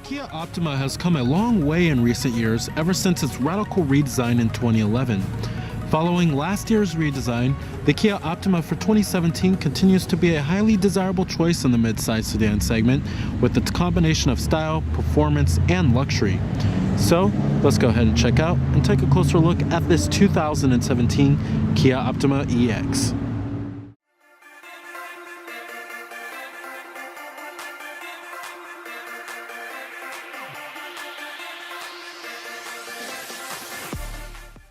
Kia Optima has come a long way in recent years, ever since its radical redesign in 2011. Following last year's redesign, the Kia Optima for 2017 continues to be a highly desirable choice in the mid-size sedan segment, with its combination of style, performance, and luxury. So, let's go ahead and check out and take a closer look at this 2017 Kia Optima EX.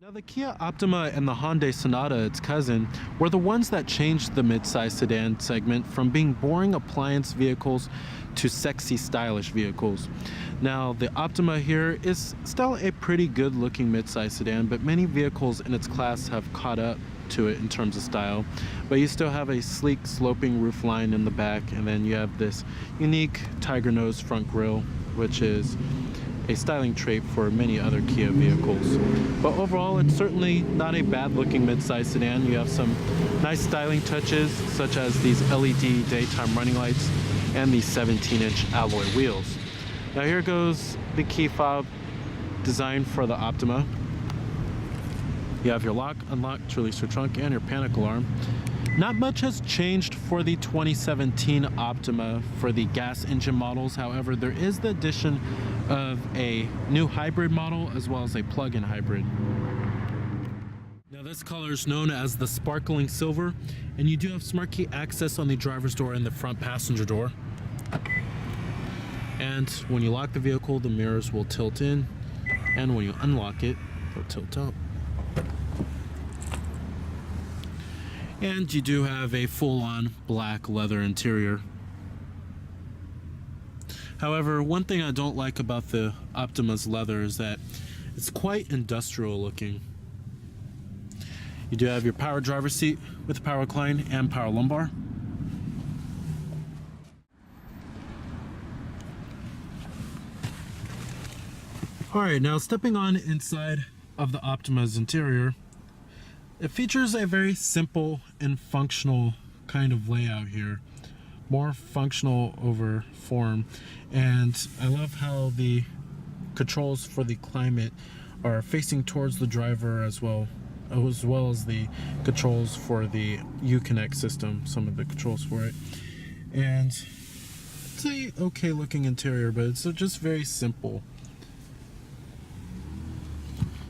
Now, the Kia Optima and the Hyundai Sonata, its cousin, were the ones that changed the mid-size sedan segment from being boring appliance vehicles to sexy, stylish vehicles. Now, the Optima here is still a pretty good-looking mid-size sedan, but many vehicles in its class have caught up to it in terms of style. But you still have a sleek, sloping roofline in the back, and then you have this unique tiger nose front grille, which is a styling trait for many other Kia vehicles. But overall, it's certainly not a bad looking mid-size sedan. You have some nice styling touches, such as these LED daytime running lights and these 17-inch alloy wheels. Now here goes the key fob design for the Optima. You have your lock, unlock, to release your trunk, and your panic alarm. Not much has changed for the 2017 Optima for the gas engine models. However, there is the addition of a new hybrid model as well as a plug-in hybrid. Now, this color is known as the sparkling silver, and you do have smart key access on the driver's door and the front passenger door. And when you lock the vehicle, the mirrors will tilt in, and when you unlock it, they'll tilt out. And you do have a full-on black leather interior. However, one thing I don't like about the Optima's leather is that it's quite industrial looking. You do have your power driver's seat with power recline and power lumbar. Alright, now stepping on inside of the Optima's interior, it features a very simple and functional kind of layout here. More functional over form. And I love how the controls for the climate are facing towards the driver as well as the controls for the Uconnect system, some of the controls for it. And it's a okay looking interior, but it's just very simple.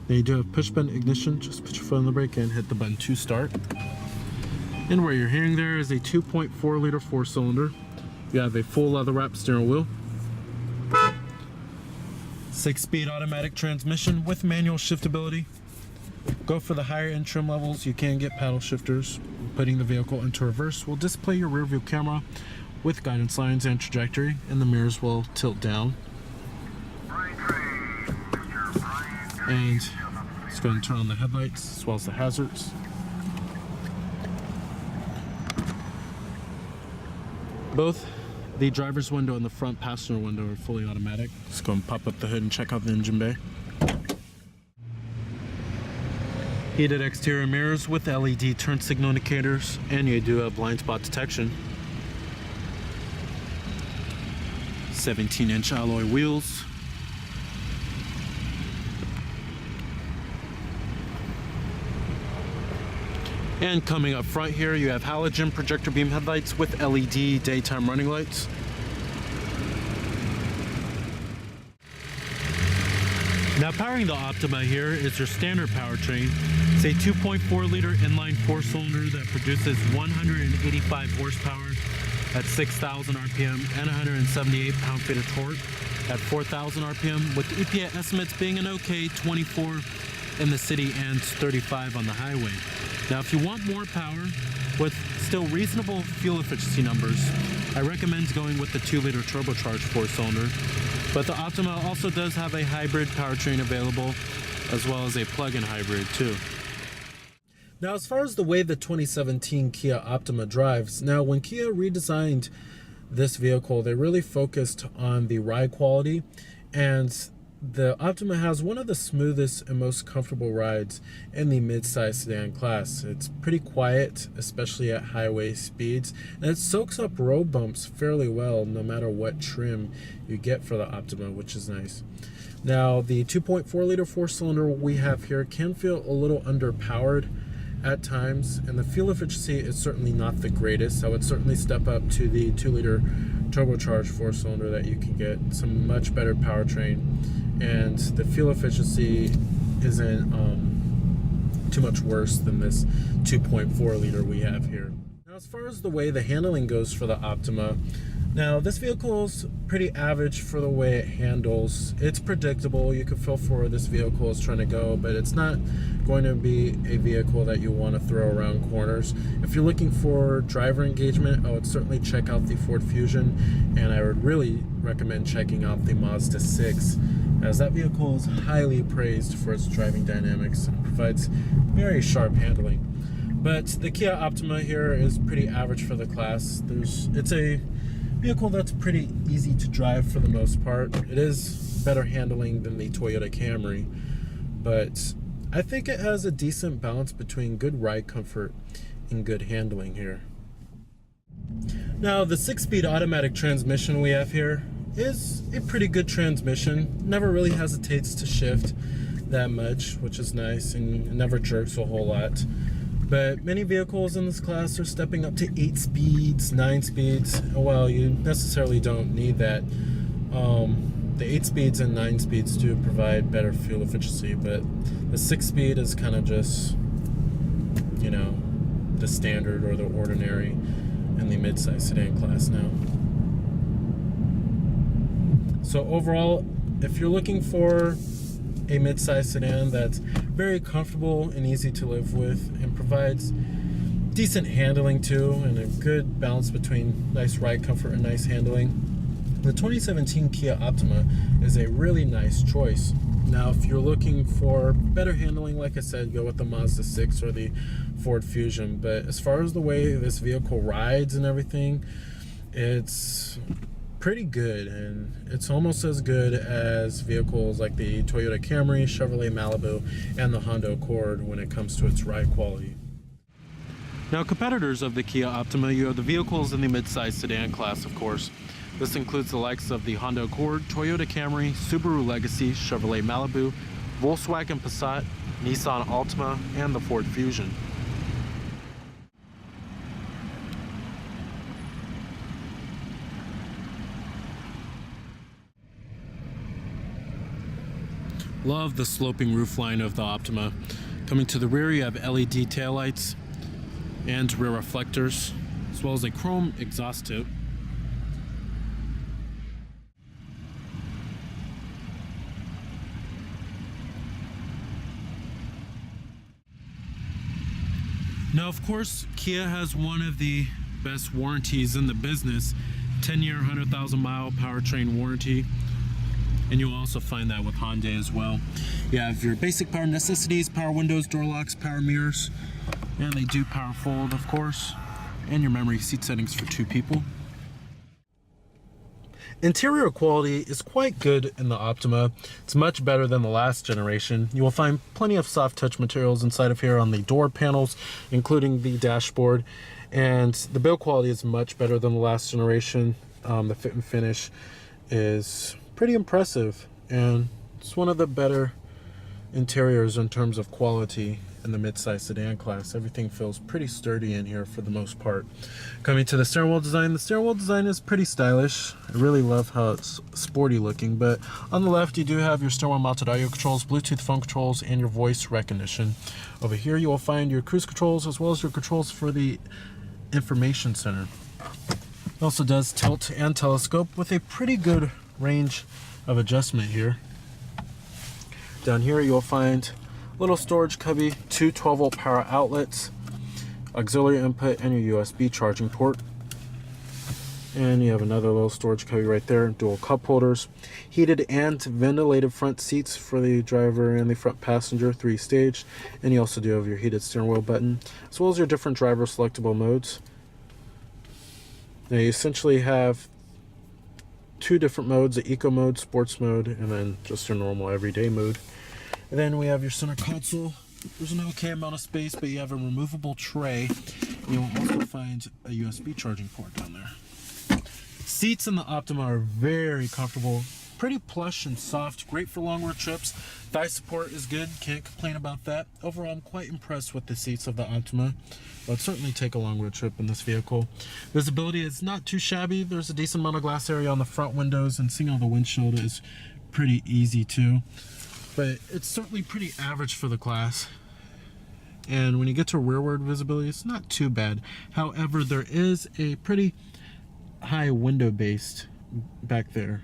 Now you do have push button ignition. Just put your foot on the brake and hit the button to start. And what you're hearing there is a 2.4 liter 4-cylinder. You have a full leather wrapped steering wheel, 6-speed automatic transmission with manual shiftability. Go for the higher end trim levels, you can get paddle shifters. Putting the vehicle into reverse will display your rear view camera with guidance lines and trajectory, and the mirrors will tilt down. And let's go and turn on the headlights as well as the hazards. Both the driver's window and the front passenger window are fully automatic. Let's go and pop up the hood and check out the engine bay. Heated exterior mirrors with LED turn signal indicators, and you do have blind spot detection. 17-inch alloy wheels. And coming up front here, you have halogen projector beam headlights with LED daytime running lights. Now, powering the Optima here is your standard powertrain. It's a 2.4 liter inline 4-cylinder that produces 185 horsepower at 6,000 RPM and 178 pound-feet of torque at 4,000 RPM, with EPA estimates being an okay 24 in the city and 35 on the highway. Now, if you want more power with still reasonable fuel efficiency numbers, I recommend going with the 2 liter turbocharged 4-cylinder. But the Optima also does have a hybrid powertrain available, as well as a plug-in hybrid too. Now, as far as the way the 2017 Kia Optima drives, now when Kia redesigned this vehicle, they really focused on the ride quality, and the Optima has one of the smoothest and most comfortable rides in the mid-size sedan class. It's pretty quiet, especially at highway speeds, and it soaks up road bumps fairly well no matter what trim you get for the Optima, which is nice. Now, the 2.4 liter four-cylinder we have here can feel a little underpowered at times, and the fuel efficiency is certainly not the greatest. I would certainly step up to the 2 liter turbocharged four-cylinder that you can get some much better powertrain, and the fuel efficiency isn't too much worse than this 2.4 liter we have here. Now, as far as the way the handling goes for the Optima, now this vehicle is pretty average for the way it handles. It's predictable. You can feel for where this vehicle is trying to go, but it's not going to be a vehicle that you want to throw around corners. If you're looking for driver engagement, I would certainly check out the Ford Fusion, and I would really recommend checking out the Mazda 6, as that vehicle is highly praised for its driving dynamics and provides very sharp handling. But the Kia Optima here is pretty average for the class. It's a vehicle that's pretty easy to drive for the most part. It is better handling than the Toyota Camry, but I think it has a decent balance between good ride comfort and good handling here. Now, the 6-speed automatic transmission we have here is a pretty good transmission. Never really hesitates to shift that much, which is nice, and it never jerks a whole lot. But many vehicles in this class are stepping up to 8 speeds, 9 speeds. Well, you necessarily don't need that. The 8 speeds and 9 speeds do provide better fuel efficiency, but the 6-speed is kind of just, you know, the standard or the ordinary in the midsize sedan class now. So overall, if you're looking for a midsize sedan that's very comfortable and easy to live with and provides decent handling too, and a good balance between nice ride comfort and nice handling, the 2017 Kia Optima is a really nice choice. Now, if you're looking for better handling, like I said, go with the Mazda 6 or the Ford Fusion. But as far as the way this vehicle rides and everything, it's pretty good, and it's almost as good as vehicles like the Toyota Camry, Chevrolet Malibu, and the Honda Accord when it comes to its ride quality. Now, competitors of the Kia Optima, you have the vehicles in the midsize sedan class, of course. This includes the likes of the Honda Accord, Toyota Camry, Subaru Legacy, Chevrolet Malibu, Volkswagen Passat, Nissan Altima, and the Ford Fusion. Love the sloping roofline of the Optima. Coming to the rear, you have LED taillights and rear reflectors, as well as a chrome exhaust tip. Now, of course, Kia has one of the best warranties in the business, 10-year, 100,000-mile powertrain warranty. And you'll also find that with Hyundai as well. You have your basic power necessities, power windows, door locks, power mirrors, and they do power fold, of course, and your memory seat settings for 2 people. Interior quality is quite good in the Optima. It's much better than the last generation. You will find plenty of soft touch materials inside of here on the door panels, including the dashboard, and the build quality is much better than the last generation. The fit and finish is pretty impressive, and it's one of the better interiors in terms of quality in the midsize sedan class. Everything feels pretty sturdy in here for the most part. Coming to the steering wheel design, the steering wheel design is pretty stylish. I really love how it's sporty looking, but on the left you do have your steering wheel mounted audio controls, Bluetooth phone controls, and your voice recognition. Over here you will find your cruise controls as well as your controls for the information center. It also does tilt and telescope with a pretty good range of adjustment here. Down here you'll find a little storage cubby, 2 12-volt power outlets, auxiliary input, and your USB charging port. And you have another little storage cubby right there, dual cup holders, heated and ventilated front seats for the driver and the front passenger, 3-stage, and you also do have your heated steering wheel button, as well as your different driver selectable modes. Now you essentially have 2 different modes, the eco mode, sports mode, and then just your normal everyday mode. And then we have your center console. There's an okay amount of space, but you have a removable tray. You will also find a USB charging port down there. Seats in the Optima are very comfortable, pretty plush and soft, great for long road trips. Thigh support is good, can't complain about that. Overall, I'm quite impressed with the seats of the Optima. I'd certainly take a long road trip in this vehicle. Visibility is not too shabby. There's a decent amount of glass area on the front windows, and seeing all the windshield is pretty easy too. But it's certainly pretty average for the class. And when you get to rearward visibility, it's not too bad. However, there is a pretty high window base back there,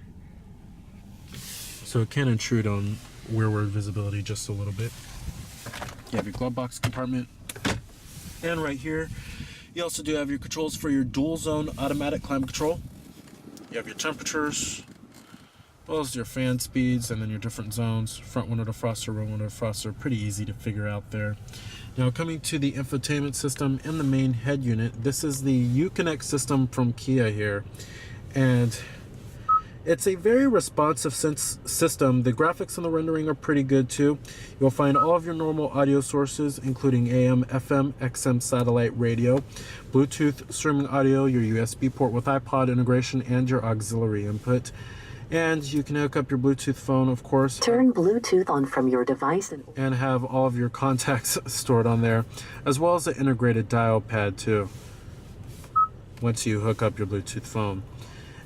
so it can intrude on rearward visibility just a little bit. You have your glove box compartment, and right here you also do have your controls for your dual zone automatic climate control. You have your temperatures, as well as your fan speeds, and then your different zones, front window defroster, rear window defroster, pretty easy to figure out there. Now coming to the infotainment system in the main head unit, this is the Uconnect system from Kia here, and it's a very responsive system. The graphics and the rendering are pretty good too. You'll find all of your normal audio sources, including AM, FM, XM satellite radio, Bluetooth streaming audio, your USB port with iPod integration, and your auxiliary input. And you can hook up your Bluetooth phone, of course. Turn Bluetooth on from your device and have all of your contacts stored on there, as well as an integrated dial pad too, once you hook up your Bluetooth phone.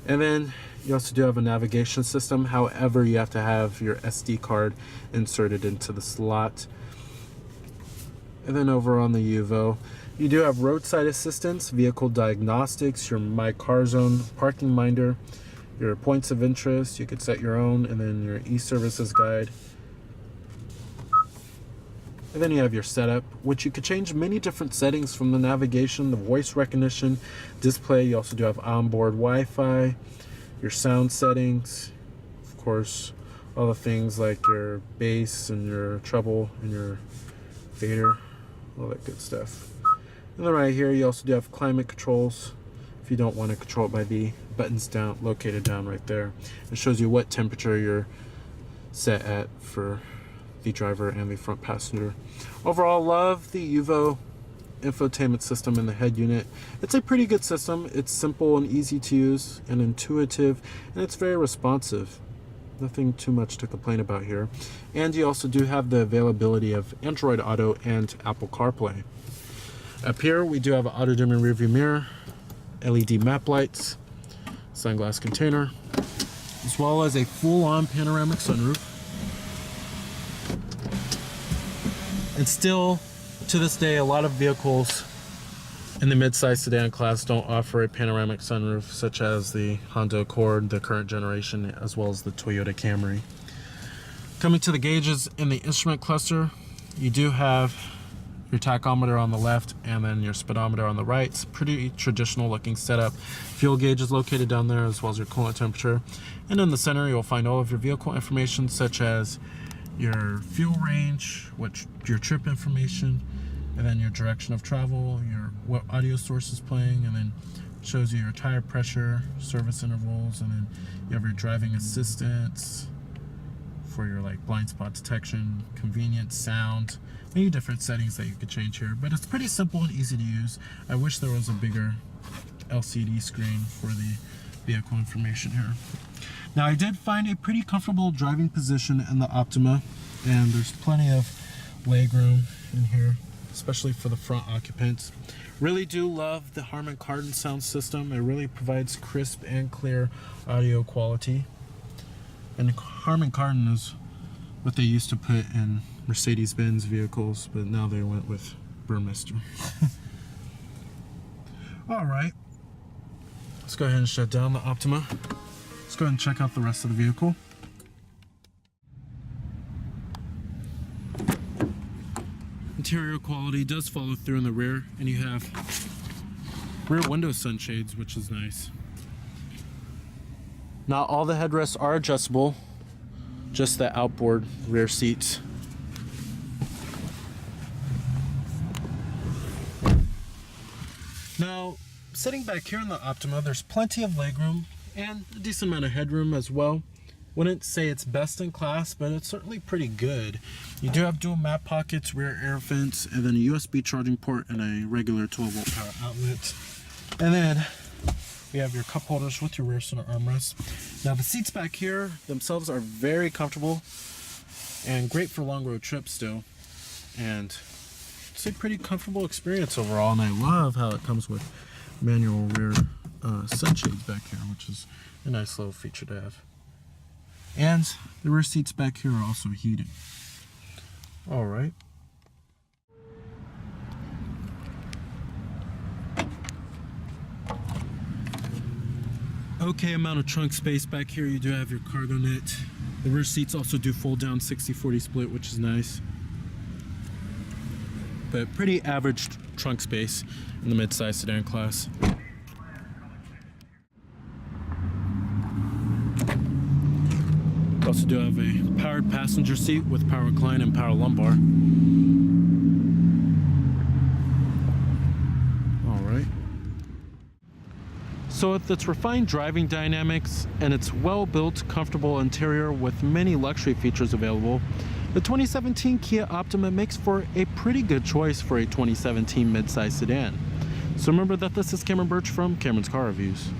And then you also do have a navigation system. However, you have to have your SD card inserted into the slot. And then over on the UVO, you do have roadside assistance, vehicle diagnostics, your My Car Zone parking minder, your points of interest. You could set your own, and then your e-services guide. And then you have your setup, which you could change many different settings from the navigation, the voice recognition, display. You also do have onboard Wi-Fi, your sound settings, of course, all the things like your bass and your treble and your fader, all that good stuff. And then right here, you also do have climate controls. If you don't want to control it by the buttons down, located down right there. It shows you what temperature you're set at for the driver and the front passenger. Overall, love the UVO infotainment system in the head unit. It's a pretty good system. It's simple and easy to use and intuitive, and it's very responsive. Nothing too much to complain about here. And you also do have the availability of Android Auto and Apple CarPlay. Up here, we do have an auto dimming rearview mirror, LED map lights, sunglass container, as well as a full-on panoramic sunroof. And still, to this day, a lot of vehicles in the mid-size sedan class don't offer a panoramic sunroof, such as the Honda Accord, the current generation, as well as the Toyota Camry. Coming to the gauges in the instrument cluster, you do have your tachometer on the left and then your speedometer on the right. It's pretty traditional looking setup. Fuel gauge is located down there, as well as your coolant temperature. And in the center, you'll find all of your vehicle information, such as your fuel range, your trip information, and then your direction of travel, what audio source is playing, and then shows you your tire pressure, service intervals, and then you have your driving assistance for your blind spot detection, convenience, sound, many different settings that you could change here. But it's pretty simple and easy to use. I wish there was a bigger LCD screen for the vehicle information here. Now, I did find a pretty comfortable driving position in the Optima, and there's plenty of legroom in here, especially for the front occupants. Really do love the Harman Kardon sound system. It really provides crisp and clear audio quality. And Harman Kardon is what they used to put in Mercedes-Benz vehicles, but now they went with Burmester. All right, let's go ahead and shut down the Optima. Let's go ahead and check out the rest of the vehicle. Interior quality does follow through in the rear, and you have rear window sunshades, which is nice. Not all the headrests are adjustable, just the outboard rear seats. Now, sitting back here in the Optima, there's plenty of legroom and a decent amount of headroom as well. Wouldn't say it's best in class, but it's certainly pretty good. You do have dual map pockets, rear air vents, and then a USB charging port and a regular 12-volt power outlet. And then we have your cup holders with your rear center armrest. Now the seats back here themselves are very comfortable and great for long road trips still. And it's a pretty comfortable experience overall, and I love how it comes with manual rear sunshades back here, which is a nice little feature to have. And the rear seats back here are also heated. All right. Okay amount of trunk space back here. You do have your cargo net. The rear seats also do fold down 60-40 split, which is nice. But pretty average trunk space in the mid-size sedan class. Also do have a powered passenger seat with power recline and power lumbar. All right. So with its refined driving dynamics and its well-built, comfortable interior with many luxury features available, the 2017 Kia Optima makes for a pretty good choice for a 2017 midsize sedan. So remember that this is Cameron Birch from Cameron's Car Reviews.